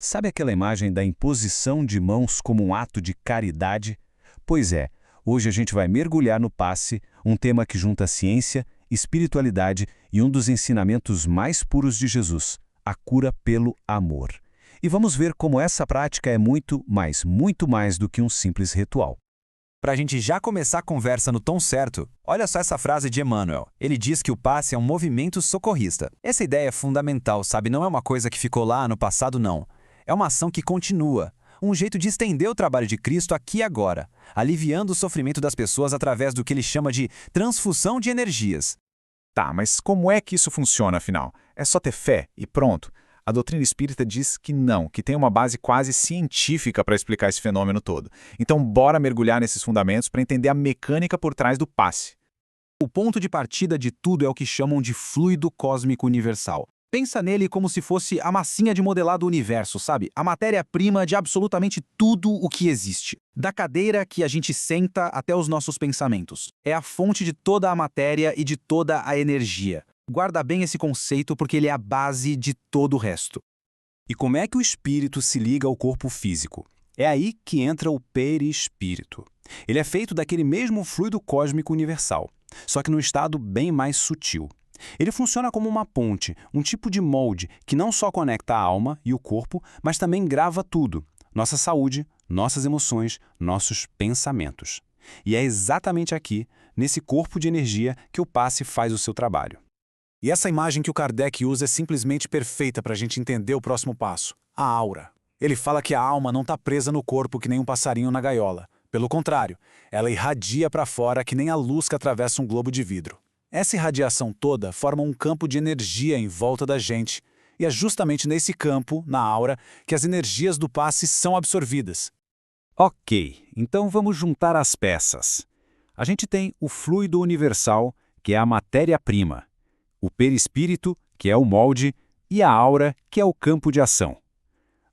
Sabe aquela imagem da imposição de mãos como um ato de caridade? Pois é, hoje a gente vai mergulhar no passe, um tema que junta ciência, espiritualidade e um dos ensinamentos mais puros de Jesus, a cura pelo amor. E vamos ver como essa prática é muito mais do que um simples ritual. Para a gente já começar a conversa no tom certo, olha só essa frase de Emmanuel. Ele diz que o passe é um movimento socorrista. Essa ideia é fundamental, sabe? Não é uma coisa que ficou lá no passado, não. É uma ação que continua. Um jeito de estender o trabalho de Cristo aqui e agora, aliviando o sofrimento das pessoas através do que ele chama de transfusão de energias. Tá, mas como é que isso funciona, afinal? É só ter fé e pronto? A doutrina espírita diz que não, que tem uma base quase científica para explicar esse fenômeno todo. Então, bora mergulhar nesses fundamentos para entender a mecânica por trás do passe. O ponto de partida de tudo é o que chamam de fluido cósmico universal. Pensa nele como se fosse a massinha de modelar do universo, sabe? A matéria-prima de absolutamente tudo o que existe. Da cadeira que a gente senta até os nossos pensamentos. É a fonte de toda a matéria e de toda a energia. Guarda bem esse conceito porque ele é a base de todo o resto. E como é que o espírito se liga ao corpo físico? É aí que entra o perispírito. Ele é feito daquele mesmo fluido cósmico universal, só que num estado bem mais sutil. Ele funciona como uma ponte, um tipo de molde que não só conecta a alma e o corpo, mas também grava tudo: nossa saúde, nossas emoções, nossos pensamentos. E é exatamente aqui, nesse corpo de energia, que o passe faz o seu trabalho. E essa imagem que o Kardec usa é simplesmente perfeita para a gente entender o próximo passo, a aura. Ele fala que a alma não está presa no corpo que nem um passarinho na gaiola. Pelo contrário, ela irradia para fora que nem a luz que atravessa um globo de vidro. Essa irradiação toda forma um campo de energia em volta da gente, e é justamente nesse campo, na aura, que as energias do passe são absorvidas. Ok, então vamos juntar as peças. A gente tem o fluido universal, que é a matéria-prima, o perispírito, que é o molde, e a aura, que é o campo de ação.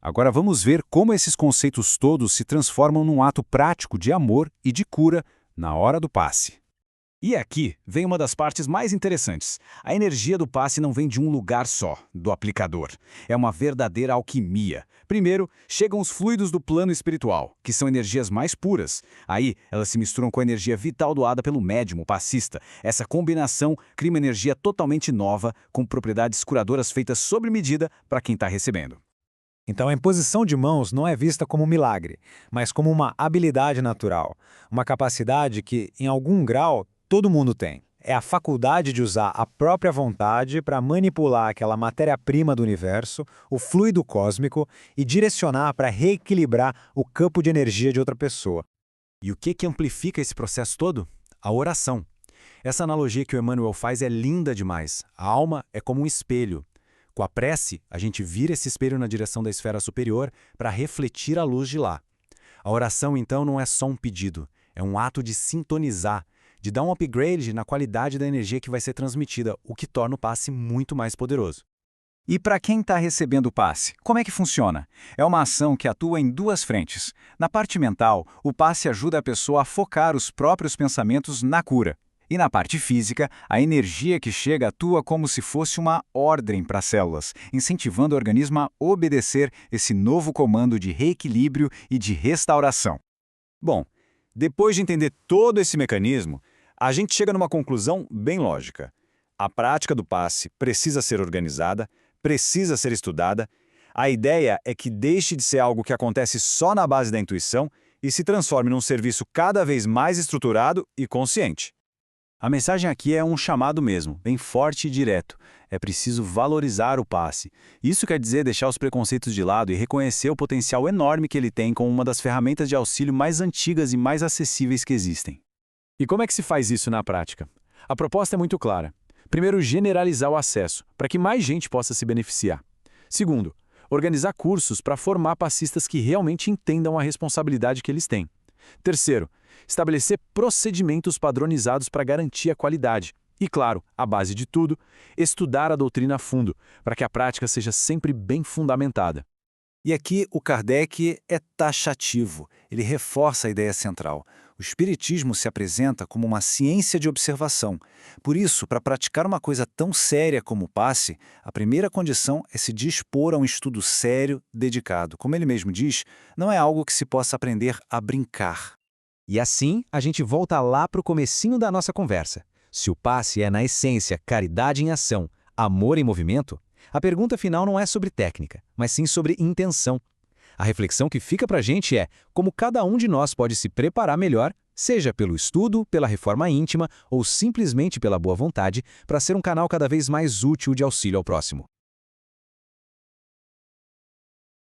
Agora vamos ver como esses conceitos todos se transformam num ato prático de amor e de cura na hora do passe. E aqui vem uma das partes mais interessantes. A energia do passe não vem de um lugar só, do aplicador. É uma verdadeira alquimia. Primeiro, chegam os fluidos do plano espiritual, que são energias mais puras. Aí, elas se misturam com a energia vital doada pelo médium, o passista. Essa combinação cria uma energia totalmente nova, com propriedades curadoras feitas sob medida para quem está recebendo. Então a imposição de mãos não é vista como um milagre, mas como uma habilidade natural, uma capacidade que, em algum grau, todo mundo tem. É a faculdade de usar a própria vontade para manipular aquela matéria-prima do universo, o fluido cósmico, e direcionar para reequilibrar o campo de energia de outra pessoa. E o que amplifica esse processo todo? A oração. Essa analogia que o Emmanuel faz é linda demais. A alma é como um espelho. Com a prece, a gente vira esse espelho na direção da esfera superior para refletir a luz de lá. A oração, então, não é só um pedido, é um ato de sintonizar, de dar um upgrade na qualidade da energia que vai ser transmitida, o que torna o passe muito mais poderoso. E para quem está recebendo o passe, como é que funciona? É uma ação que atua em duas frentes. Na parte mental, o passe ajuda a pessoa a focar os próprios pensamentos na cura. E na parte física, a energia que chega atua como se fosse uma ordem para as células, incentivando o organismo a obedecer esse novo comando de reequilíbrio e de restauração. Bom, depois de entender todo esse mecanismo, a gente chega numa conclusão bem lógica. A prática do passe precisa ser organizada, precisa ser estudada. A ideia é que deixe de ser algo que acontece só na base da intuição e se transforme num serviço cada vez mais estruturado e consciente. A mensagem aqui é um chamado mesmo, bem forte e direto. É preciso valorizar o passe. Isso quer dizer deixar os preconceitos de lado e reconhecer o potencial enorme que ele tem como uma das ferramentas de auxílio mais antigas e mais acessíveis que existem. E como é que se faz isso na prática? A proposta é muito clara. Primeiro, generalizar o acesso, para que mais gente possa se beneficiar. Segundo, organizar cursos para formar passistas que realmente entendam a responsabilidade que eles têm. Terceiro, estabelecer procedimentos padronizados para garantir a qualidade. E, claro, a base de tudo, estudar a doutrina a fundo, para que a prática seja sempre bem fundamentada. E aqui o Kardec é taxativo. Ele reforça a ideia central. O espiritismo se apresenta como uma ciência de observação. Por isso, para praticar uma coisa tão séria como o passe, a primeira condição é se dispor a um estudo sério, dedicado. Como ele mesmo diz, não é algo que se possa aprender a brincar. E assim, a gente volta lá para o comecinho da nossa conversa. Se o passe é, na essência, caridade em ação, amor em movimento, a pergunta final não é sobre técnica, mas sim sobre intenção. A reflexão que fica para a gente é como cada um de nós pode se preparar melhor, seja pelo estudo, pela reforma íntima ou simplesmente pela boa vontade, para ser um canal cada vez mais útil de auxílio ao próximo.